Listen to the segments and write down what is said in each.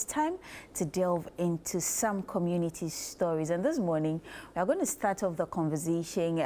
It's time to delve into some community stories, and this morning we are going to start off the conversation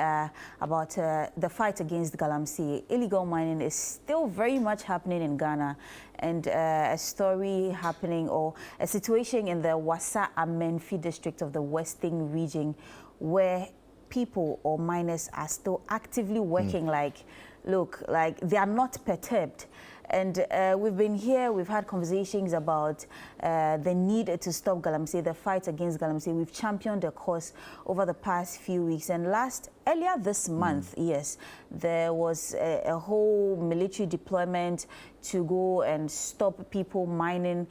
about the fight against Galamsey. Illegal mining is still very much happening in Ghana, and a story happening or a situation in the Wasa Amenfi district of the Western region where people or miners are still actively working like they are not perturbed. And we've been here, we've had conversations about the need to stop Galamsey, the fight against Galamsey. We've championed the cause over the past few weeks. And earlier this month, yes, there was a whole military deployment to go and stop people mining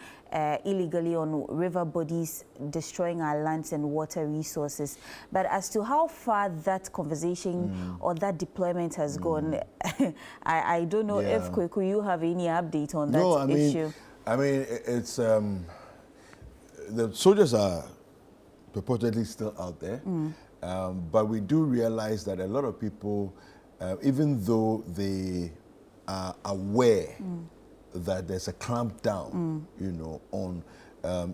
illegally on river bodies, destroying our lands and water resources. But as to how far that conversation or that deployment has gone, I don't know if Kweku, you have any update on that issue. I mean, it's the soldiers are purportedly still out there, but we do realize that a lot of people, even though they are aware that there's a clampdown, you know, on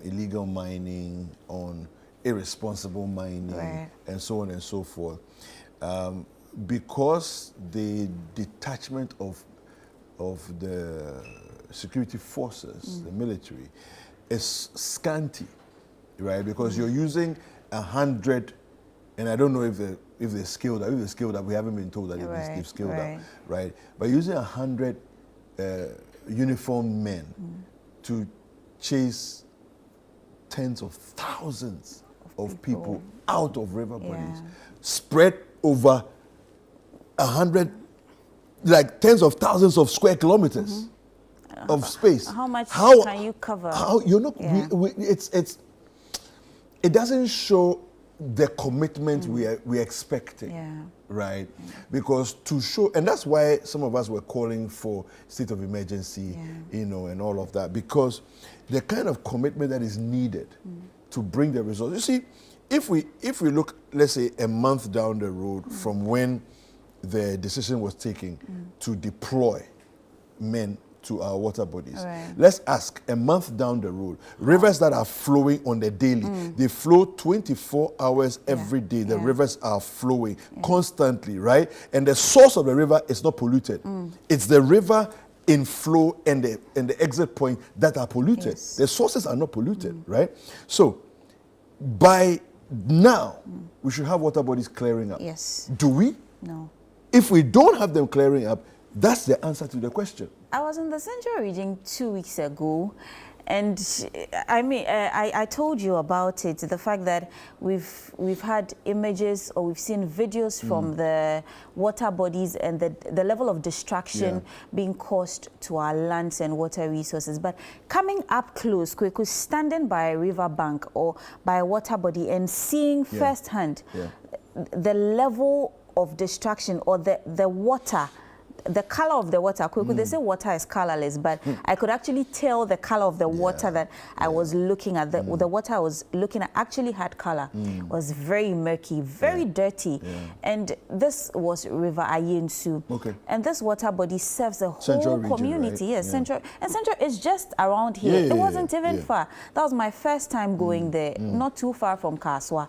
illegal mining, on irresponsible mining, and so on and so forth, because the detachment of the security forces, the military, is scanty, right? Because you're using 100, and I don't know if they're skilled up. If they're skilled up, we haven't been told that they've skilled up, right? But using 100 uniformed men to chase tens of thousands of people out of river bodies, spread over 100, like tens of thousands of square kilometers of space. How much can you cover? You're not. It doesn't show the commitment we're expecting, right? Because to show, and that's why some of us were calling for state of emergency, you know, and all of that, because the kind of commitment that is needed to bring the results. You see, if we look, let's say, a month down the road from when the decision was taken to deploy men to our water bodies. Let's ask, a month down the road, rivers that are flowing on the daily, they flow 24 hours every day. The rivers are flowing constantly, right? And the source of the river is not polluted. It's the river in flow and the exit point that are polluted. The sources are not polluted, right? So by now, we should have water bodies clearing up. Yes. Do we? No. If we don't have them clearing up, that's the answer to the question. I was in the Central region 2 weeks ago, and I mean, I told you about it, the fact that we've had images or we've seen videos from the water bodies and the level of destruction being caused to our lands and water resources. But coming up close, Kweku, standing by a river bank or by a water body and seeing firsthand the level of destruction or the water, the color of the water. They say water is colorless, but I could actually tell the color of the water that I was looking at. The water I was looking at actually had color. Was very murky, very dirty. And this was River Ayensu. And this water body serves a whole community. Right? Yes, Central. And Central is just around here. It wasn't even far. That was my first time going there, not too far from Kaswa.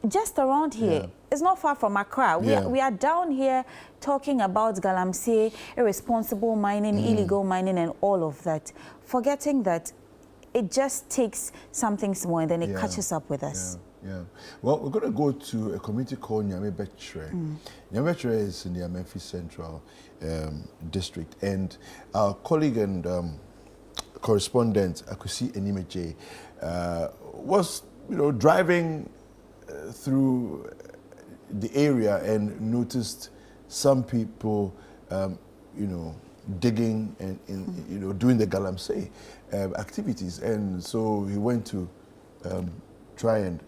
Just around here. It's not far from Accra. We are down here talking about Galamsey, irresponsible mining, illegal mining, and all of that, forgetting that it just takes something small and then it catches up with us. Well, we're going to go to a community called Nyamebetre. Nyamebetre is in the Amenfi Central District, and our colleague and correspondent Akusi Enimeje was, driving through the area and noticed some people, digging and doing the Galamsey activities, and so he went to try and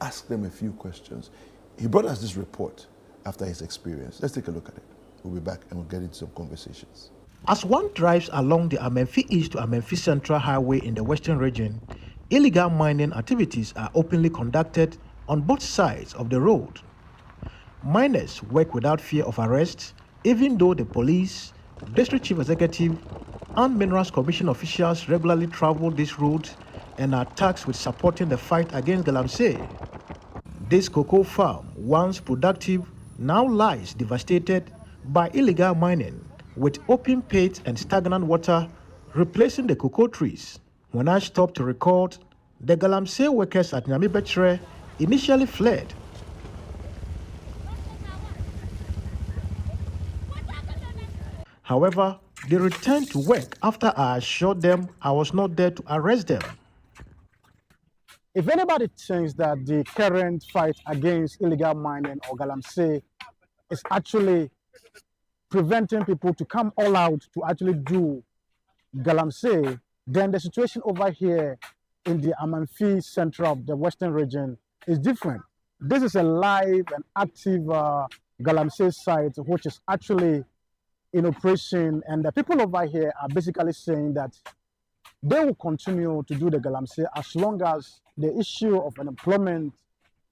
ask them a few questions. He brought us this report after his experience. Let's take a look at it. We'll be back and we'll get into some conversations. As one drives along the Amenfi East to Amenfi Central Highway in the Western region, illegal mining activities are openly conducted on both sides of the road. Miners work without fear of arrest, even though the police, district chief executive, and Minerals Commission officials regularly travel this route and are tasked with supporting the fight against Galamsey. This cocoa farm, once productive, now lies devastated by illegal mining, with open pits and stagnant water replacing the cocoa trees. When I stopped to record, the Galamsey workers at Nyamibetre initially fled. However, they returned to work after I assured them I was not there to arrest them. If anybody thinks that the current fight against illegal mining or Galamsey is actually preventing people to come all out to actually do Galamsey, then the situation over here in the Amenfi center of the Western region is different. This is a live and active Galamsey site which is actually in operation, and the people over here are basically saying that they will continue to do the Galamsey as long as the issue of unemployment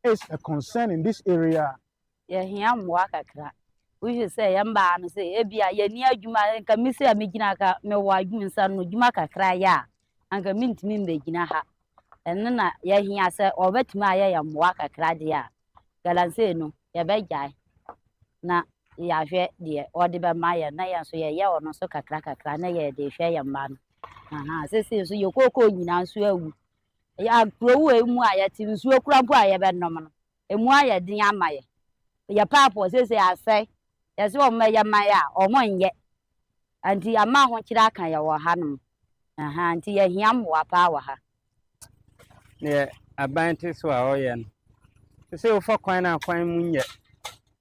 is a concern in this area. We should say, "Yamba, say, Ebia, ye near Juma, and Camissa Mijinaka, Mewa, son, Jumaka cry ya, and Camint Mimbe and then ya said, or bet my am waka cradia. Galamsey no, ya beg na ya dear, or the Maya, Naya, so ya or no so cracker, crana, de share man. Says you cocoa in answer. Ya grow a moya to so crab by a bad nominal. A moya diamaya. Your papa says, I say, as well may Maya or one yet. And the amount what you can your hanum. And tia yam wa power her. Yeah, a bantis were oyen. To say for quine moon yet.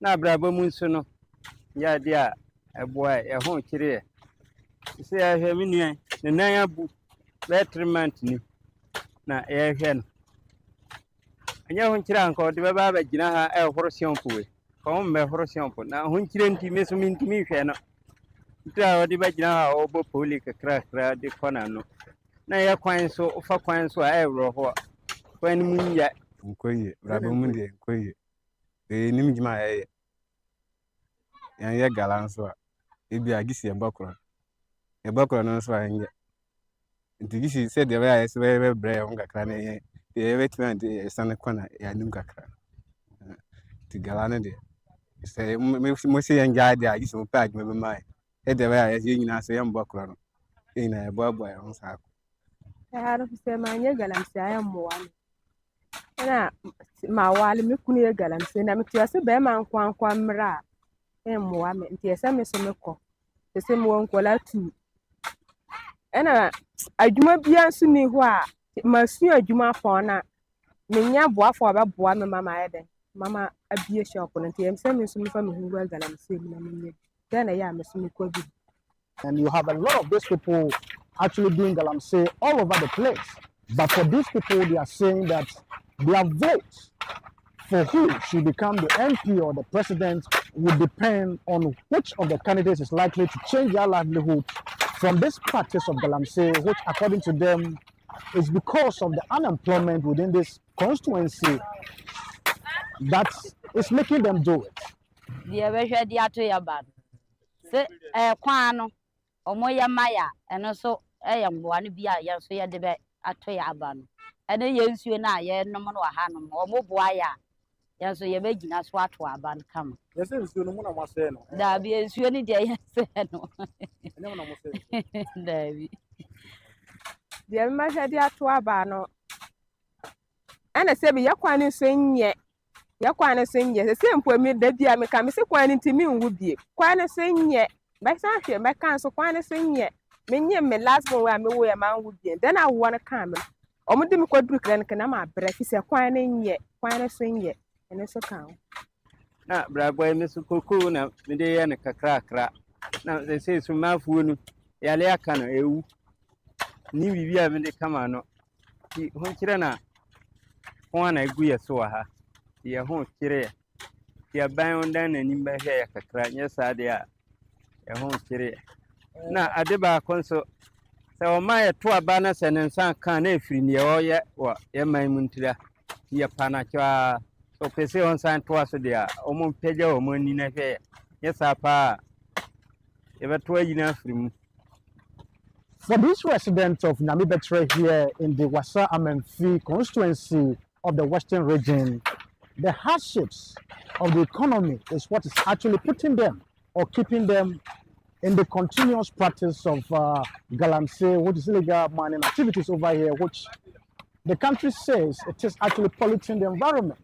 Now, bravo moon sooner. Ya dear, a boy, a home career. You say I have in the Naya book, letterman to me. Now, air hen. And your uncle, the Baba Gina, a horse young. Come, my horse young. Now, when you didn't miss me to me, Fiana. Try the Bagina or Bopolic a crack, the corner. Now, you're quite so for quite so I wrote. When moon yet, Quay, Rabomundi, Quay. The name my and yet Galamsey. It be a gissy and buckler. A buckler knows why. And to Gissy said the way I swear, brave on Gacrane, the everything the Santa Corner, Yanumka. To Galana, say, Mossy and Guide, I used to pack maybe my head the way I see as a young buckler in a bob by on sack. I had to say, my young Galamsey, I am one. And my while me kunia Galamsey, and I'm just a bearman, Quamra. Mohammed, the same Semeko, the same one quala too. And I do not be answering me why, Monsieur Juma Fauna, Minya bois for a boy, Mamma, Mamma, a beer shop, and the same from who well that I'm saying. Then I am a semi-quabi. And you have a lot of these people actually doing Galamsey all over the place. But for these people, they are saying that their votes for who should become the MP or the president would depend on which of the candidates is likely to change their livelihood from this practice of Galamsey, which according to them is because of the unemployment within this constituency that is making them do it. The Avesha Diatoyaban. Say, a quano, or Moya Maya, and also I am one be a young so ya debate at Toyaban. And then you and I, no more Hanum or Moboya. Yes, so you're making us what to ban come. Yes, you know what I was saying. There be a sunny day, Davy. The Majadia to Abano. And I said, Yaquan is saying yet. Yaquan is saying yes, the same for me, the dear Mecam is quite to me would be. Quite saying yet. By Sashi, my counsel, quite saying yet. Many me last one where me where a man would be. Then I want to come. Omudim quadruple and canama, but if he's a quite yet, quite saying yet. And it's a cow. Now, Bravo, Miss Cuckoo, now, the day and a crack. Now, they say some mouth wound, Yalia canoe, you. New year when they come on. When Chirana, one I agree as so her. Your home chire. You're bound down and in my hair, crack. Yes, I dare. Your home chire. Now, I did by console. So, my 2 banners and some can't free near yet, or Emma Muntia, your panacha. So, Pessy on San Twas, dear, almost Pedro, money in a fair. Yes, Papa. Ever 12 enough from For these residents of Namibetre here in the Wasa Amenfi constituency of the Western region, the hardships of the economy is what is actually putting them or keeping them in the continuous practice of Galamsey, which is illegal mining activities over here, which the country says it is actually polluting the environment.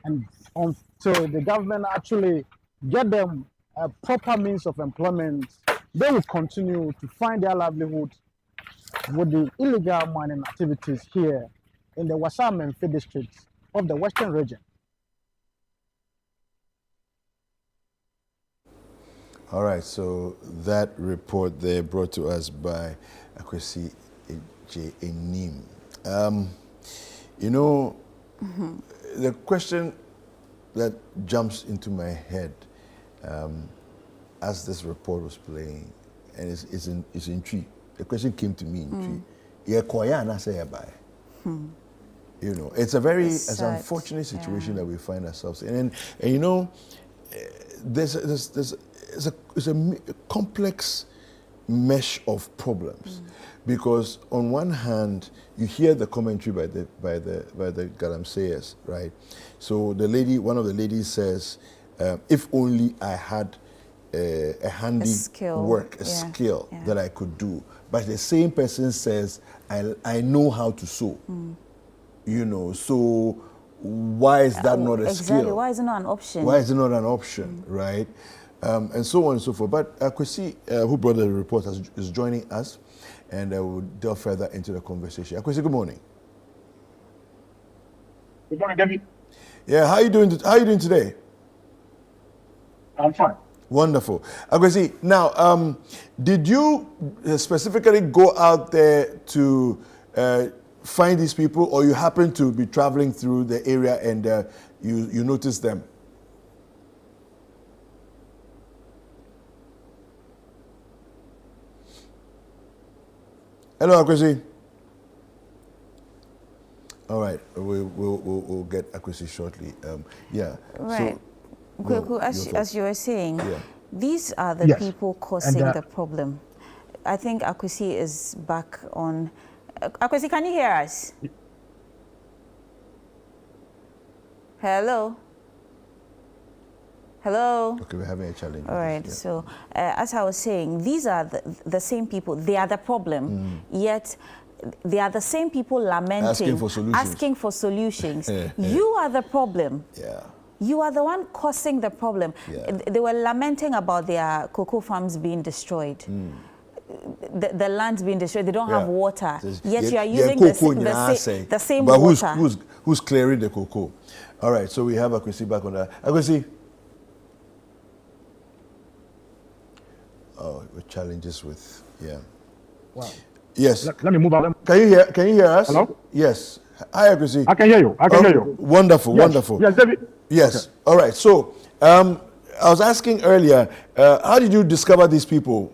And until the government actually get them a proper means of employment, they will continue to find their livelihood with the illegal mining activities here in the Wasa Amenfi district of the Western region. All right, so that report there brought to us by Akwesi J. Enim. You know, the question that jumps into my head as this report was playing, and it's in tree. The question came to me in tree. You know, it's a very it's unfortunate situation that we find ourselves in, and you know, there's a complex mesh of problems, because on one hand you hear the commentary by the Galamseyers, right? So one of the ladies says, if only I had a handy skill that I could do. But the same person says, I know how to sew. You know, so why is that not a skill? Why is it not an option? Why is it not an option, right? And so on and so forth. But Akwesi, who brought the report, is joining us, and we'll delve further into the conversation. Akwesi, good morning. Good morning, David. Yeah, how are you doing today? I'm fine. Wonderful. Akwesi, now, did you specifically go out there to find these people, or you happened to be traveling through the area and you noticed them? Hello, Akwesi. All right, we'll get Akwesi shortly. Yeah. Right. So, as you were saying, these are the people causing the problem. I think Akwesi is back on. Akwesi, can you hear us? Hello? Hello? Okay, we're having a challenge. All right, so as I was saying, these are the same people. They are the problem, yet they are the same people lamenting, asking for solutions. You are the problem. Yeah. You are the one causing the problem. Yeah. They were lamenting about their cocoa farms being destroyed. The land's being destroyed. They don't have water. Yet you are using the same water. But who's clearing the cocoa? All right, so we have Akwesi back on that. Akwesi. Oh, with challenges with, Wow. Yes. Let me move on. Can you hear us? Hello? Yes. Hi, Akwesi. I can hear you. I can hear you. Wonderful, yes. wonderful. Yes, David. Yes. Okay. All right. So, I was asking earlier, how did you discover these people?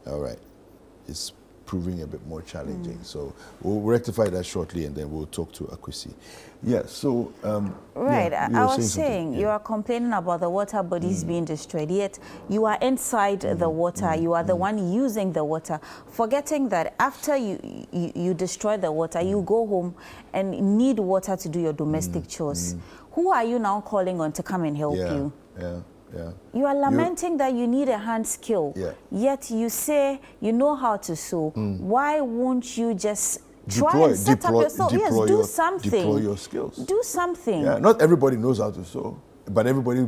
All right. It's proving a bit more challenging. So we'll rectify that shortly, and then we'll talk to Akwesi. Yeah, so... right, I was saying, you are complaining about the water bodies being destroyed, yet you are inside the water, you are the one using the water, forgetting that after you destroy the water, you go home and need water to do your domestic chores. Who are you now calling on to come and help you? Yeah. You are lamenting that you need a hand skill, yet you say you know how to sew. Why won't you just try and set up yourself? Yes, do something. Deploy your skills. Do something. Yeah, not everybody knows how to sew, but everybody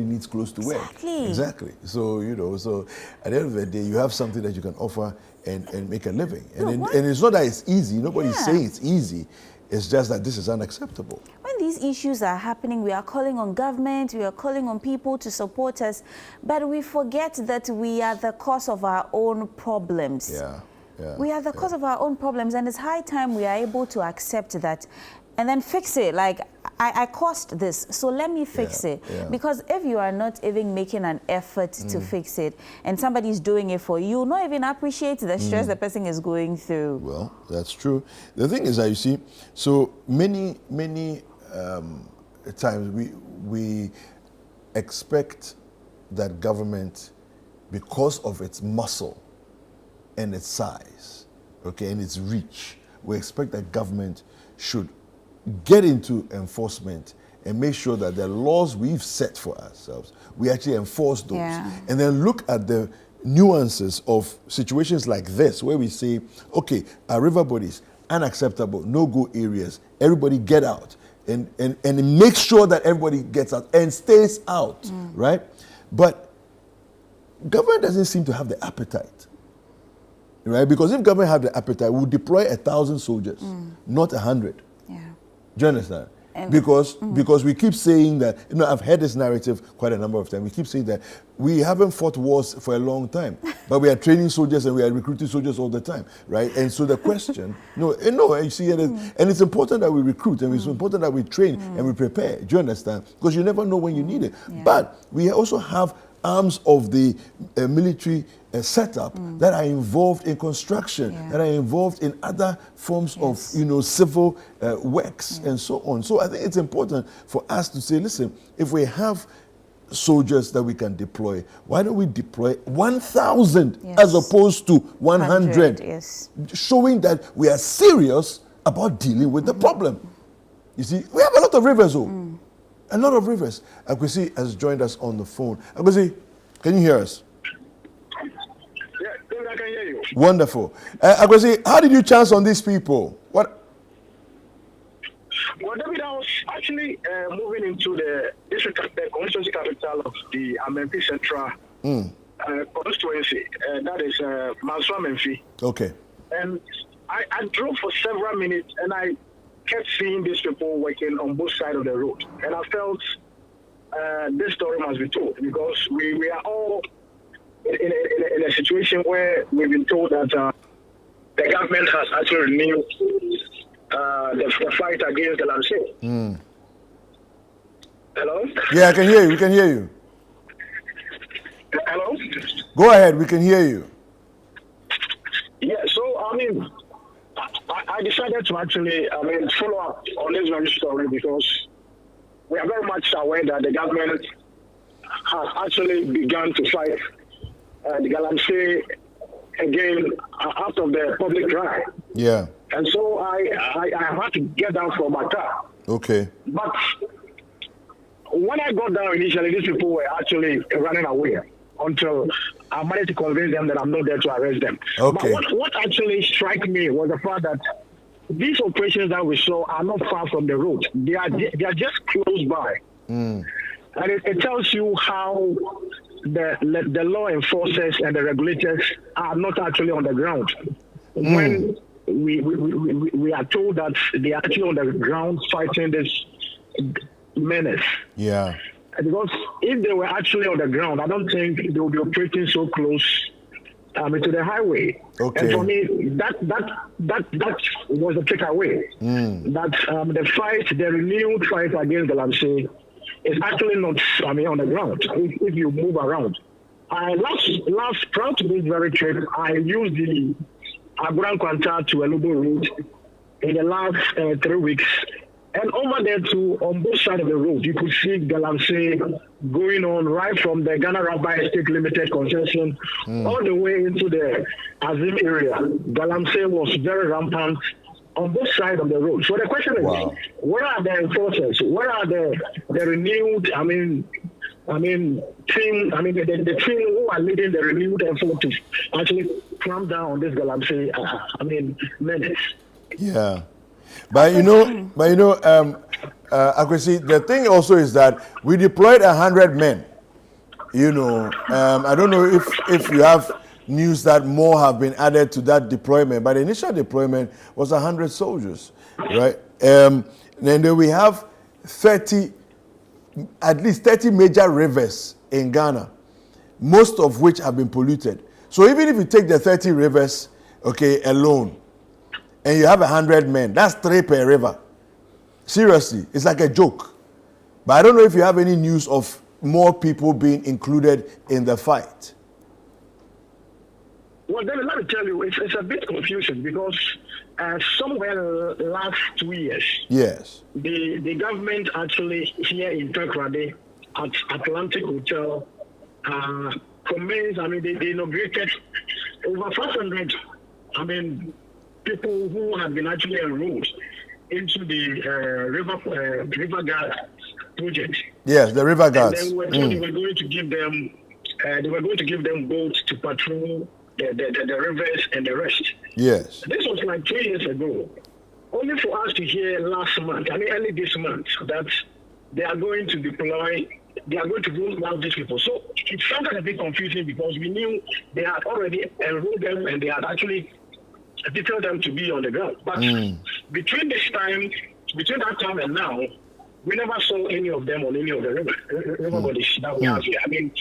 needs clothes to wear. Exactly. So, you know, so at the end of the day, you have something that you can offer and make a living. And it's not that it's easy. Nobody's saying it's easy. It's just that this is unacceptable. When these issues are happening, we are calling on government, we are calling on people to support us, but we forget that we are the cause of our own problems. We are the cause of our own problems, and it's high time we are able to accept that and then fix it. Like, I caused this, so let me fix it. Because if you are not even making an effort to fix it, and somebody's doing it for you, you'll not even appreciate the stress the person is going through. Well, that's true. The thing is that, you see, so many times we expect that government, because of its muscle and its size, okay, and its reach, we expect that government should get into enforcement and make sure that the laws we've set for ourselves, we actually enforce those. Yeah. And then look at the nuances of situations like this, where we say, okay, our river bodies, unacceptable, no-go areas, everybody get out. And make sure that everybody gets out and stays out, right? But government doesn't seem to have the appetite, right? Because if government had the appetite, we would deploy 1,000 soldiers, not 100. Yeah. Do you understand? And- Because we keep saying that, I've heard this narrative quite a number of times. We keep saying that we haven't fought wars for a long time, but we are training soldiers and we are recruiting soldiers all the time, right? And so the question, you see, and it's important that we recruit, and it's important that we train and we prepare. Do you understand? Because you never know when you need it. Yeah. But we also have arms of the military setup that are involved in construction, that are involved in other forms of, civil works and so on. So I think it's important for us to say, listen, if we have soldiers that we can deploy, why don't we deploy 1,000 as opposed to 100? Yes. Showing that we are serious about dealing with the problem. You see, we have a lot of rivers, a lot of rivers. Akwesi has joined us on the phone. Akwesi, can you hear us? Yeah, I can hear you. Wonderful. Akwesi, how did you chance on these people? What? Well, David, I was actually moving into the constituency capital of the Amenfi Central constituency. That is Amenfi. Okay. And I drove for several minutes, and I kept seeing these people working on both sides of the road. And I felt this story must be told, because we are all in a situation where we've been told that the government has actually renewed the fight against Galamsey. Hello? Yeah, I can hear you. We can hear you. Hello? Go ahead. We can hear you. Yeah, so, I decided to actually, follow up on this very story, because we are very much aware that the government has actually begun to fight the Galamsey again out of the public cry. Yeah. And so I had to get down from my car. Okay. But when I got down initially, these people were actually running away until I managed to convince them that I'm not there to arrest them. Okay. But what actually struck me was the fact that these operations that we saw are not far from the road. They are just close by. And it tells you how the law enforcers and the regulators are not actually on the ground. When we are told that they are actually on the ground fighting this menace. Yeah. Because if they were actually on the ground, I don't think they would be operating so close to the highway. Okay. And for me, that was the takeaway. That the renewed fight against Galamsey is actually not, on the ground. If you move around, last prior to this very trip, I used the Aguran Kwanta to Elubo route in the last 3 weeks. And over there too, on both sides of the road, you could see Galamsey going on right from the Ghana Rabbi Estate Limited concession all the way into the Azim area. Galamsey was very rampant on both sides of the road. So the question is, where are the enforcers? Where are the renewed, team, the team who are leading the renewed effort to actually clamp down on this Galamsey, menace? Yeah. But Akwesi, the thing also is that we deployed 100 men. I don't know if you have news that more have been added to that deployment, but the initial deployment was 100 soldiers, right? And then we have at least 30 major rivers in Ghana, most of which have been polluted. So even if you take the 30 rivers, alone, and you have 100 men, that's 3 per river. Seriously, it's like a joke. But I don't know if you have any news of more people being included in the fight. Well, then let me tell you, it's a bit confusing because somewhere last 2 years, yes, the government actually here in Takoradi at Atlantic Hotel commenced. I mean, they inaugurated over 500. I mean, people who have been actually enrolled into the river guard project. Yes, the river guards. And then they were going to give them. They were going to give them boats to patrol the rivers and the rest. Yes. This was like 2 years ago. Only for us to hear last month, I mean early this month, that they are going to deploy, they are going to roll out these people. So it sounded a bit confusing because we knew they had already enrolled them and they had actually detailed them to be on the ground. But between that time and now, we never saw any of them on any of the river bodies that we have here. I mean,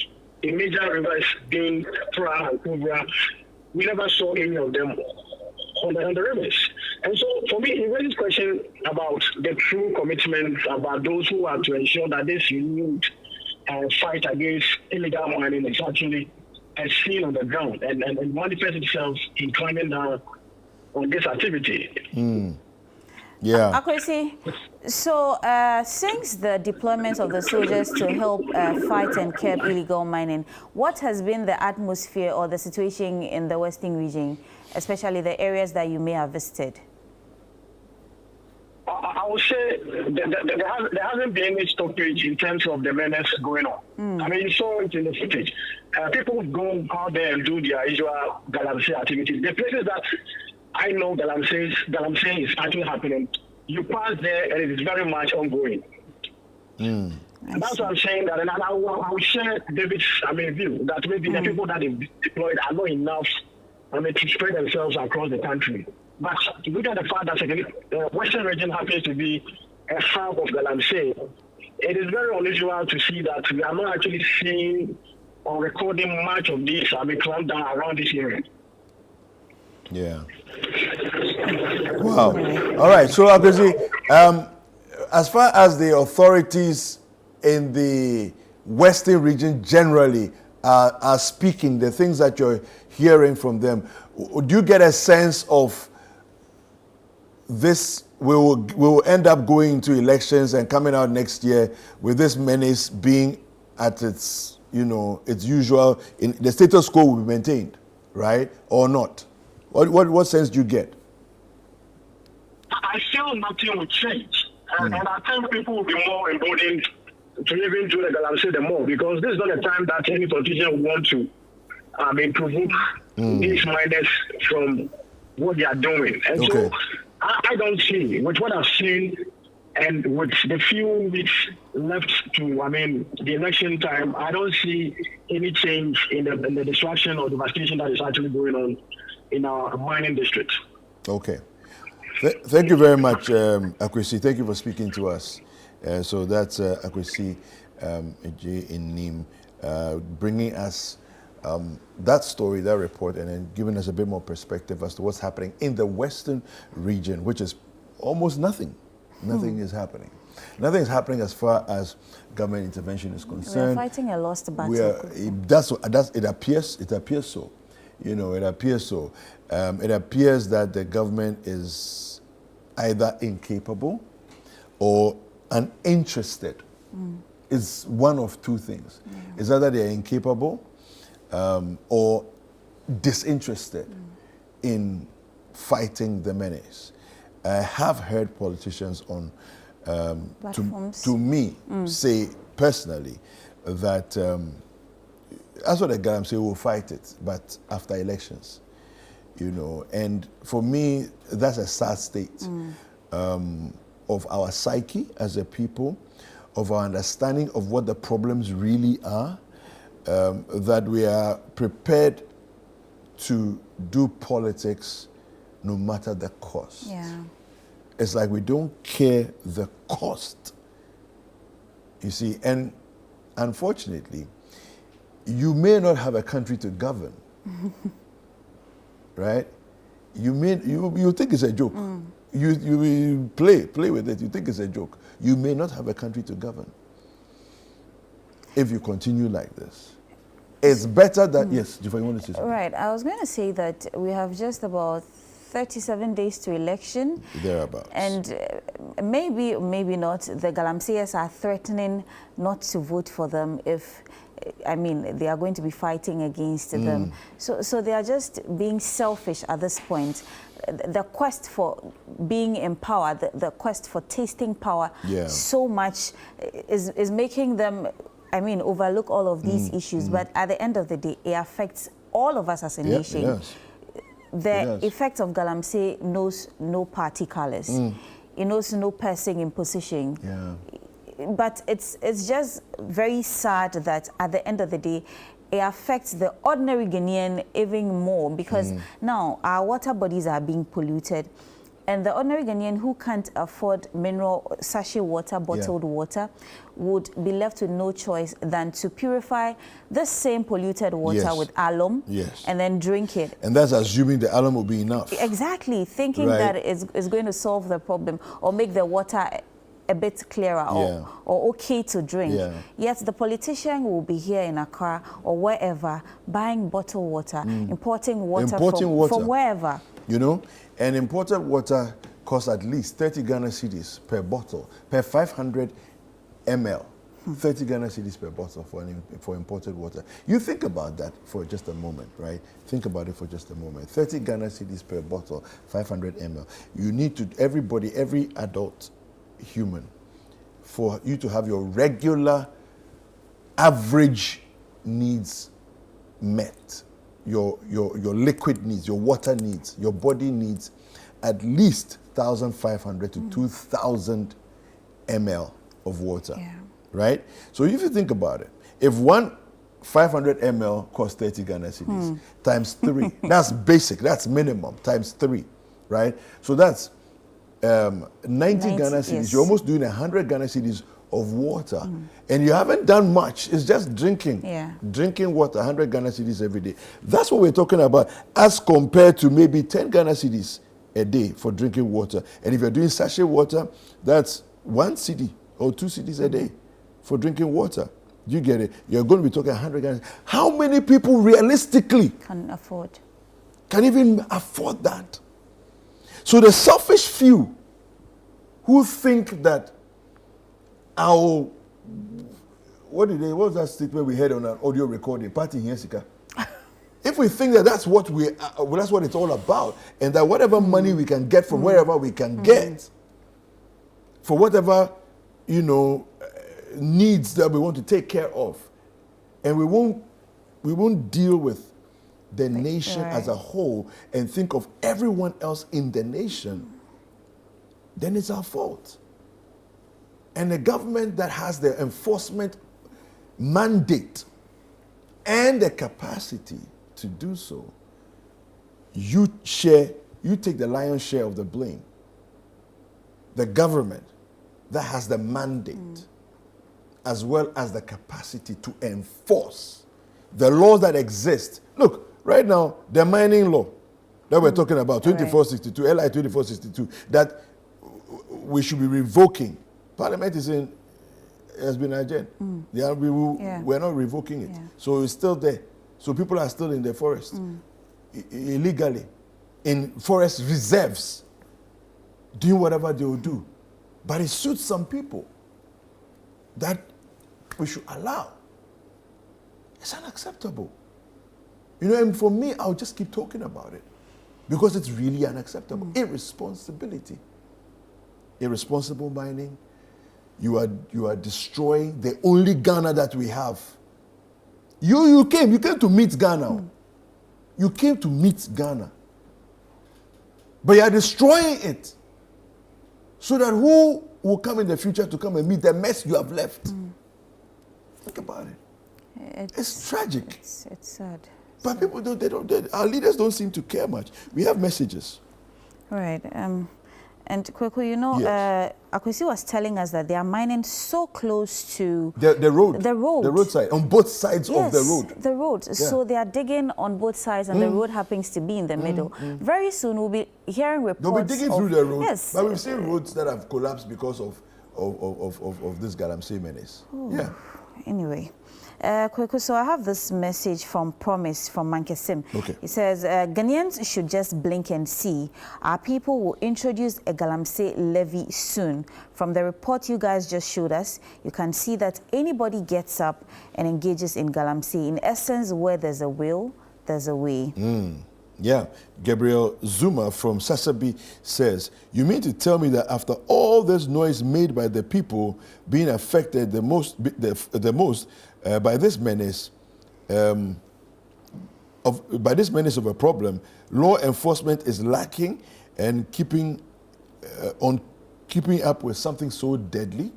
the major rivers being Pra and Kubra, we never saw any of them on the rivers. And so for me, it raises question about the true commitment about those who are to ensure that this renewed fight against illegal mining is actually seen on the ground and manifests itself in climbing down on this activity. Yeah. Akwesi, so since the deployment of the soldiers to help fight and curb illegal mining, what has been the atmosphere or the situation in the Western region, especially the areas that you may have visited? I would say there hasn't been any stoppage in terms of the menace going on. I mean, you saw it in the footage. People go out there and do their usual Galamsey activities. The places that I know Galamsey is actually happening, you pass there and it is very much ongoing. And that's what I'm saying, that, and I will share David's view that maybe the people that they've deployed are not enough to spread themselves across the country. But look at the fact that the Western region happens to be a hub of Galamsey. It is very unusual to see that we are not actually seeing or recording much of this clampdown around this area. Yeah. Wow. All right. So, Akwesi, as far as the authorities in the Western region generally are speaking, the things that you're hearing from them, do you get a sense of this? We will end up going into elections and coming out next year with this menace being at its usual, in the status quo will be maintained, right, or not? What sense do you get? I feel nothing will change. And I think people will be more emboldened to even do the Galamsey the more, because this is not a time that any politician want to provoke these miners from what they are doing. And so I don't see, with what I've seen and with the few weeks left to, the election time, I don't see any change in the destruction or devastation that is actually going on in our mining district. Okay. Thank you very much, Akwesi. Thank you for speaking to us. So that's Akwesi in Nim, bringing us that story, that report, and then giving us a bit more perspective as to what's happening in the Western region, which is almost nothing. Nothing is happening. Nothing is happening as far as government intervention is concerned. We're fighting a lost battle. It appears so. It appears so. It appears that the government is either incapable or uninterested. It's one of two things. It's either they're incapable or disinterested in fighting the menace. I have heard politicians on, to me, say personally that that's what the Galamsey will fight it, but after elections, and for me, that's a sad state of our psyche as a people, of our understanding of what the problems really are, that we are prepared to do politics no matter the cost. Yeah. It's like we don't care the cost, you see, and unfortunately, you may not have a country to govern, right? You think it's a joke. You play with it. You think it's a joke. You may not have a country to govern if you continue like this. It's better that, yes, Jifa, you want to say something? Right. I was going to say that we have just about 37 days to election. Thereabouts. And maybe, maybe not, the Galamseyers are threatening not to vote for them if, I mean, they are going to be fighting against them. So they are just being selfish at this point. The quest for being in power, the quest for tasting power so much is making them, I mean, overlook all of these issues. But at the end of the day, it affects all of us as a nation. Yes. The effect of Galamsey knows no party colors. It knows no person in position. But it's just very sad that at the end of the day, it affects the ordinary Ghanaian even more, because now our water bodies are being polluted. And the ordinary Ghanaian who can't afford mineral sachet water, bottled water, would be left with no choice than to purify the same polluted water with alum and then drink it. And that's assuming the alum will be enough. Exactly, thinking that it's going to solve the problem or make the water a bit clearer or okay to drink. Yet the politician will be here in Accra or wherever buying bottled water, importing water from wherever. You know, and imported water costs at least 30 Ghana cedis per bottle, per 500 ml. 30 Ghana cedis per bottle for imported water. You think about that for just a moment, right? Think about it for just a moment. 30 Ghana cedis per bottle, 500 ml. You need to, everybody, every adult human, for you to have your regular average needs met, your liquid needs, your water needs, your body needs, at least 1,500 to 2,000 ml of water, right? So if you think about it, if one 500 ml costs 30 Ghana cedis, times 3, that's basic, that's minimum, times 3, right? So that's 90 Ghana cedis. You're almost doing 100 Ghana cedis of water, and you haven't done much. It's just drinking, drinking water, 100 Ghana cedis every day. That's what we're talking about, as compared to maybe 10 Ghana cedis a day for drinking water. And if you're doing sachet water, that's 1 cedi or 2 cedis a day for drinking water. You get it? You're going to be talking 100 Ghana. How many people realistically can even afford that? So the selfish few who think that what was that statement we heard on an audio recording? Party here, Sika. If we think that that's what that's what it's all about, and that whatever money we can get from wherever we can get, for whatever, you know, needs that we want to take care of, and we won't deal with the nation as a whole and think of everyone else in the nation, then it's our fault. And the government that has the enforcement mandate and the capacity to do so, you take the lion's share of the blame. The government that has the mandate as well as the capacity to enforce the laws that exist. Look, right now, the mining law that we're talking about, 2462, LI 2462, that we should be revoking. Parliament is has been adjourned. We're not revoking it. So it's still there. So people are still in the forest illegally, in forest reserves, doing whatever they will do. But it suits some people that we should allow. It's unacceptable. You know, and for me, I'll just keep talking about it because it's really unacceptable. Irresponsibility. Irresponsible mining. You are destroying the only Ghana that we have. You came to meet Ghana. You came to meet Ghana. But you are destroying it. So that who will come in the future to come and meet the mess you have left? Think about it. It's tragic. It's sad. But people our leaders don't seem to care much. We have messages. Right. And Kweku, you know, Akwesi was telling us that they are mining so close to the road. The road. The roadside, on both sides of the road. The road. Yeah. So they are digging on both sides and the road happens to be in the middle. Very soon we'll be hearing reports. They'll be digging through the road. Yes. But we've seen roads that have collapsed because of this Galamsey menace. Anyway. So I have this message from Promise from Mankesim. Okay. It says, Ghanaians should just blink and see. Our people will introduce a Galamsey levy soon. From the report you guys just showed us, you can see that anybody gets up and engages in Galamsey. In essence, where there's a will, there's a way. Yeah, Gabriel Zuma from Sasabi says, you mean to tell me that after all this noise made by the people being affected the most by this menace of a problem, law enforcement is lacking and keeping up with something so deadly?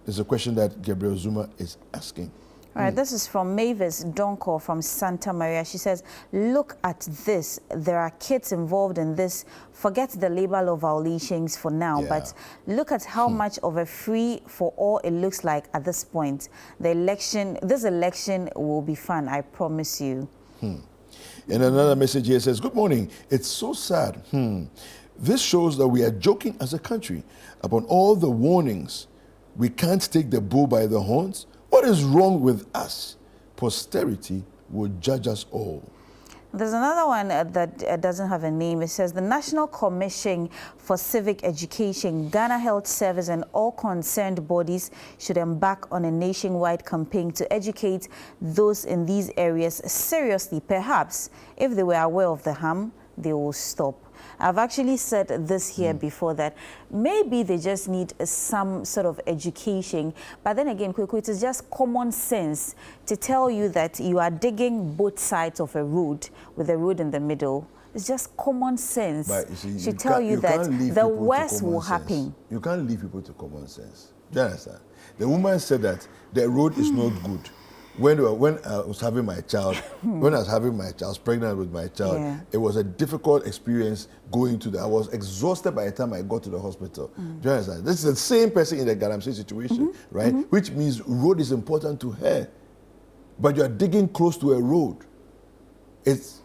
Is a question that Gabriel Zuma is asking. All right, this is from Mavis Donko from Santa Maria. She says, look at this. There are kids involved in this. Forget the labor law violations for now, but look at how much of a free for all it looks like at this point. This election will be fun, I promise you. And another message here says, good morning. It's so sad. This shows that we are joking as a country. Upon all the warnings, we can't take the bull by the horns. What is wrong with us? Posterity will judge us all. There's another one that doesn't have a name. It says the National Commission for Civic Education, Ghana Health Service and all concerned bodies should embark on a nationwide campaign to educate those in these areas seriously. Perhaps if they were aware of the harm, they will stop. I've actually said this here before, that maybe they just need some sort of education. But then again, it is just common sense to tell you that you are digging both sides of a road with a road in the middle. It's just common sense to tell you that the worst will happen. You can't leave people to common sense. Do you understand? The woman said that the road is not good. When I was having my child, I was pregnant with my child, it was a difficult experience going to I was exhausted by the time I got to the hospital. Do you understand? This is the same person in the Galamsey situation, right? Which means road is important to her. But you are digging close to a road. It's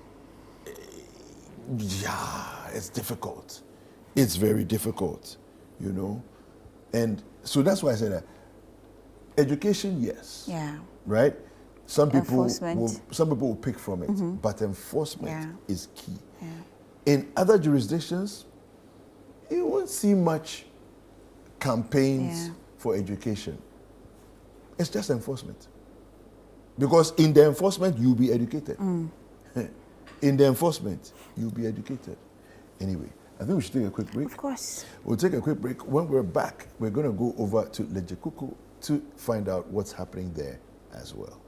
difficult. It's very difficult, you know? And so that's why I said that. Education, yes. Yeah. Right? Some people will pick from it, but enforcement is key. Yeah. In other jurisdictions, you won't see much campaigns for education. It's just enforcement. Because in the enforcement, you'll be educated. In the enforcement, you'll be educated. Anyway, I think we should take a quick break. Of course. We'll take a quick break. When we're back, we're going to go over to Lejekuku to find out what's happening there as well.